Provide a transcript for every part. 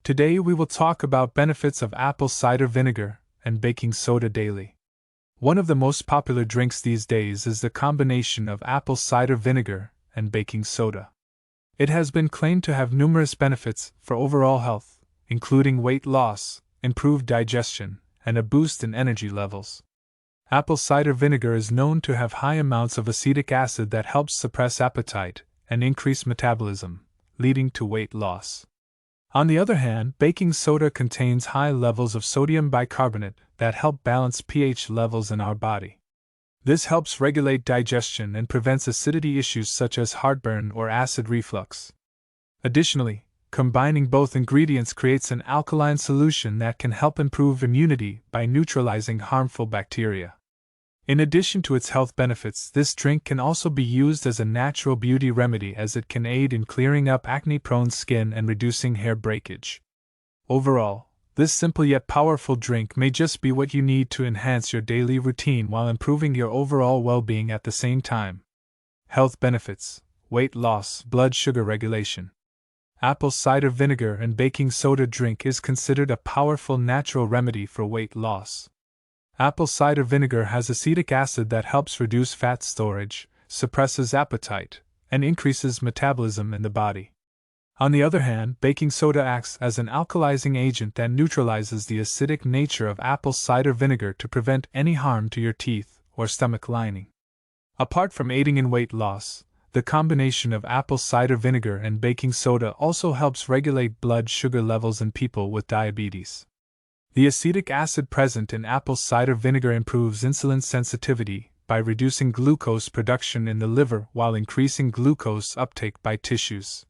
Today we will talk about benefits of apple cider vinegar and baking soda daily. One of the most popular drinks these days is the combination of apple cider vinegar and baking soda. It has been claimed to have numerous benefits for overall health, including weight loss, improved digestion, and a boost in energy levels. Apple cider vinegar is known to have high amounts of acetic acid that helps suppress appetite and increase metabolism, leading to weight loss. On the other hand, baking soda contains high levels of sodium bicarbonate that help balance pH levels in our body. This helps regulate digestion and prevents acidity issues such as heartburn or acid reflux. Additionally, combining both ingredients creates an alkaline solution that can help improve immunity by neutralizing harmful bacteria. In addition to its health benefits, this drink can also be used as a natural beauty remedy as it can aid in clearing up acne-prone skin and reducing hair breakage. Overall, this simple yet powerful drink may just be what you need to enhance your daily routine while improving your overall well-being at the same time. Health benefits: weight loss, blood sugar regulation. Apple cider vinegar and baking soda drink is considered a powerful natural remedy for weight loss. Apple cider vinegar has acetic acid that helps reduce fat storage, suppresses appetite, and increases metabolism in the body. On the other hand, baking soda acts as an alkalizing agent that neutralizes the acidic nature of apple cider vinegar to prevent any harm to your teeth or stomach lining. Apart from aiding in weight loss, the combination of apple cider vinegar and baking soda also helps regulate blood sugar levels in people with diabetes. The acetic acid present in apple cider vinegar improves insulin sensitivity by reducing glucose production in the liver while increasing glucose uptake by tissues.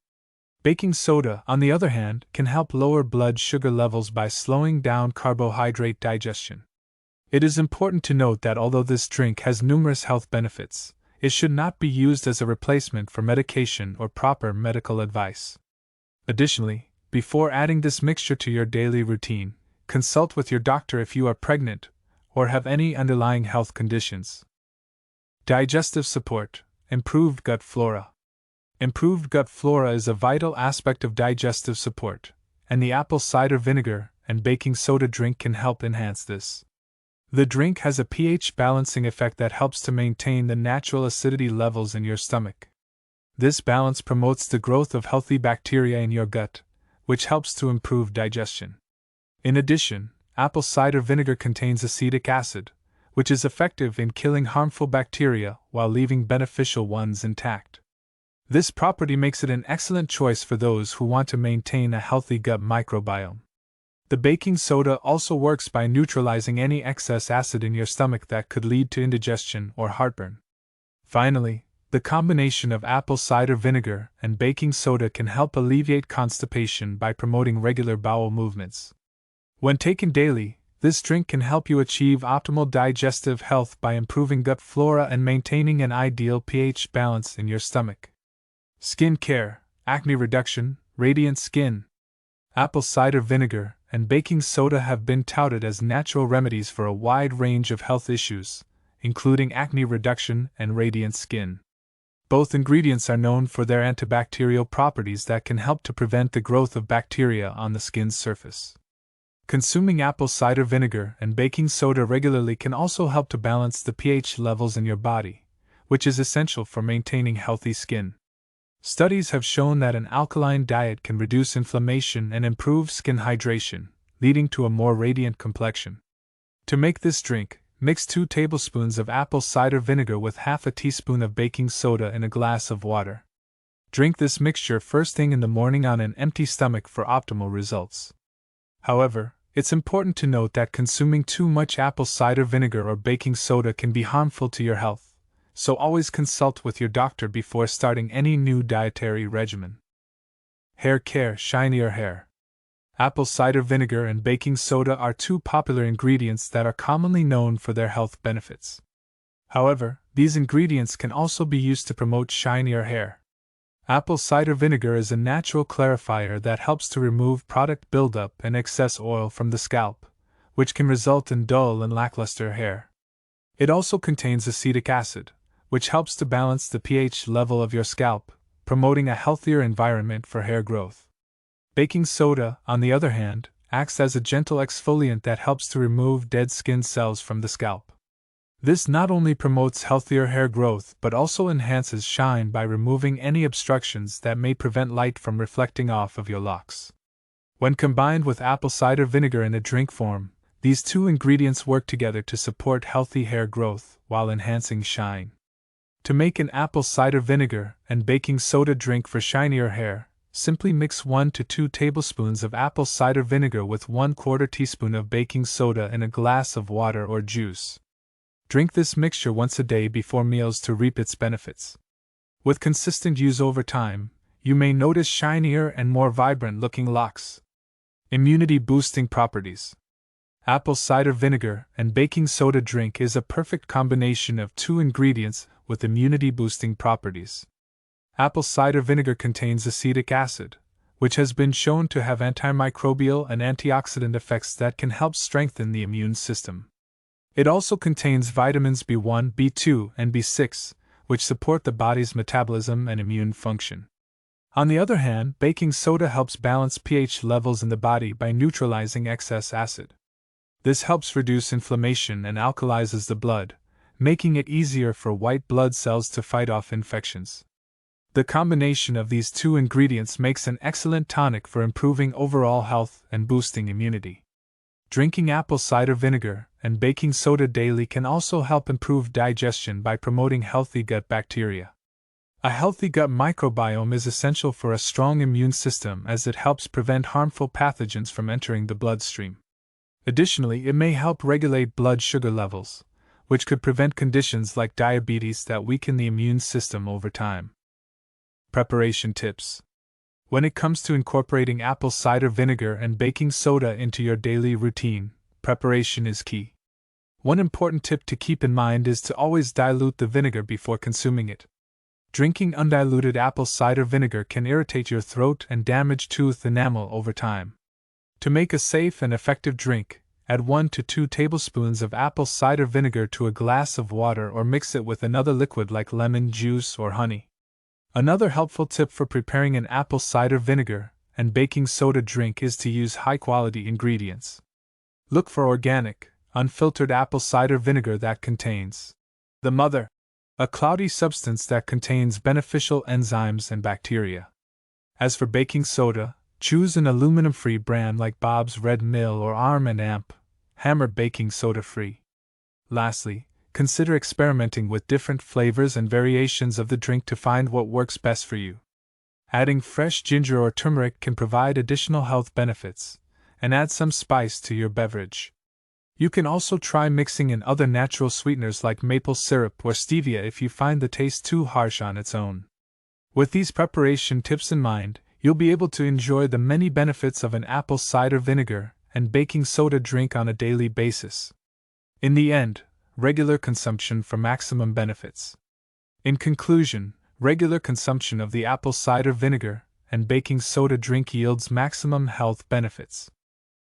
Baking soda, on the other hand, can help lower blood sugar levels by slowing down carbohydrate digestion. It is important to note that although this drink has numerous health benefits, it should not be used as a replacement for medication or proper medical advice. Additionally, before adding this mixture to your daily routine, consult with your doctor if you are pregnant or have any underlying health conditions. Digestive support: improved gut flora. Improved gut flora is a vital aspect of digestive support, and the apple cider vinegar and baking soda drink can help enhance this. The drink has a pH balancing effect that helps to maintain the natural acidity levels in your stomach. This balance promotes the growth of healthy bacteria in your gut, which helps to improve digestion. In addition, apple cider vinegar contains acetic acid, which is effective in killing harmful bacteria while leaving beneficial ones intact. This property makes it an excellent choice for those who want to maintain a healthy gut microbiome. The baking soda also works by neutralizing any excess acid in your stomach that could lead to indigestion or heartburn. Finally, the combination of apple cider vinegar and baking soda can help alleviate constipation by promoting regular bowel movements. When taken daily, this drink can help you achieve optimal digestive health by improving gut flora and maintaining an ideal pH balance in your stomach. Skin care, acne reduction, radiant skin. Apple cider vinegar and baking soda have been touted as natural remedies for a wide range of health issues, including acne reduction and radiant skin. Both ingredients are known for their antibacterial properties that can help to prevent the growth of bacteria on the skin's surface. Consuming apple cider vinegar and baking soda regularly can also help to balance the pH levels in your body, which is essential for maintaining healthy skin. Studies have shown that an alkaline diet can reduce inflammation and improve skin hydration, leading to a more radiant complexion. To make this drink, mix 2 tablespoons of apple cider vinegar with half a teaspoon of baking soda in a glass of water. Drink this mixture first thing in the morning on an empty stomach for optimal results. However, it's important to note that consuming too much apple cider vinegar or baking soda can be harmful to your health, so always consult with your doctor before starting any new dietary regimen. Hair care: shinier hair. Apple cider vinegar and baking soda are 2 popular ingredients that are commonly known for their health benefits. However, these ingredients can also be used to promote shinier hair. Apple cider vinegar is a natural clarifier that helps to remove product buildup and excess oil from the scalp, which can result in dull and lackluster hair. It also contains acetic acid, which helps to balance the pH level of your scalp, promoting a healthier environment for hair growth. Baking soda, on the other hand, acts as a gentle exfoliant that helps to remove dead skin cells from the scalp. This not only promotes healthier hair growth but also enhances shine by removing any obstructions that may prevent light from reflecting off of your locks. When combined with apple cider vinegar in a drink form, these two ingredients work together to support healthy hair growth while enhancing shine. To make an apple cider vinegar and baking soda drink for shinier hair, simply mix 1 to 2 tablespoons of apple cider vinegar with 1/4 teaspoon of baking soda in a glass of water or juice. Drink this mixture once a day before meals to reap its benefits. With consistent use over time, you may notice shinier and more vibrant looking locks. Immunity boosting properties. Apple cider vinegar and baking soda drink is a perfect combination of two ingredients with immunity boosting properties. Apple cider vinegar contains acetic acid, which has been shown to have antimicrobial and antioxidant effects that can help strengthen the immune system. It also contains vitamins B1, B2, and B6, which support the body's metabolism and immune function. On the other hand, baking soda helps balance pH levels in the body by neutralizing excess acid. This helps reduce inflammation and alkalizes the blood, making it easier for white blood cells to fight off infections. The combination of these two ingredients makes an excellent tonic for improving overall health and boosting immunity. Drinking apple cider vinegar and baking soda daily can also help improve digestion by promoting healthy gut bacteria. A healthy gut microbiome is essential for a strong immune system as it helps prevent harmful pathogens from entering the bloodstream. Additionally, it may help regulate blood sugar levels, which could prevent conditions like diabetes that weaken the immune system over time. Preparation tips. When it comes to incorporating apple cider vinegar and baking soda into your daily routine, preparation is key. One important tip to keep in mind is to always dilute the vinegar before consuming it. Drinking undiluted apple cider vinegar can irritate your throat and damage tooth enamel over time. To make a safe and effective drink, add 1 to 2 tablespoons of apple cider vinegar to a glass of water or mix it with another liquid like lemon juice or honey. Another helpful tip for preparing an apple cider vinegar and baking soda drink is to use high-quality ingredients. Look for organic, unfiltered apple cider vinegar that contains the mother, a cloudy substance that contains beneficial enzymes and bacteria. As for baking soda, choose an aluminum-free brand like Bob's Red Mill or Arm & Amp, Hammer baking soda free. Lastly, consider experimenting with different flavors and variations of the drink to find what works best for you. Adding fresh ginger or turmeric can provide additional health benefits, and add some spice to your beverage. You can also try mixing in other natural sweeteners like maple syrup or stevia if you find the taste too harsh on its own. With these preparation tips in mind, you'll be able to enjoy the many benefits of an apple cider vinegar and baking soda drink on a daily basis. In the end, regular consumption for maximum benefits. In conclusion, regular consumption of the apple cider vinegar and baking soda drink yields maximum health benefits.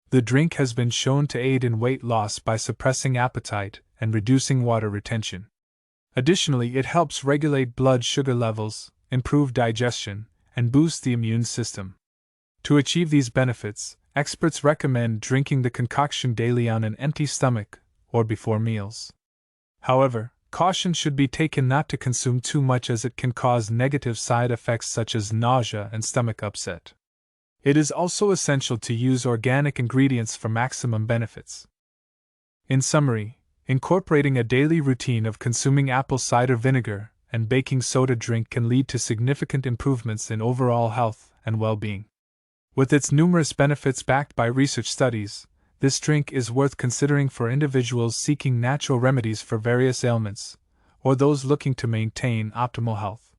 The drink has been shown to aid in weight loss by suppressing appetite and reducing water retention. Additionally, it helps regulate blood sugar levels, improve digestion, and boost the immune system. To achieve these benefits, experts recommend drinking the concoction daily on an empty stomach or before meals. However, caution should be taken not to consume too much as it can cause negative side effects such as nausea and stomach upset. It is also essential to use organic ingredients for maximum benefits. In summary, incorporating a daily routine of consuming apple cider vinegar and baking soda drink can lead to significant improvements in overall health and well-being. With its numerous benefits backed by research studies, this drink is worth considering for individuals seeking natural remedies for various ailments, or those looking to maintain optimal health.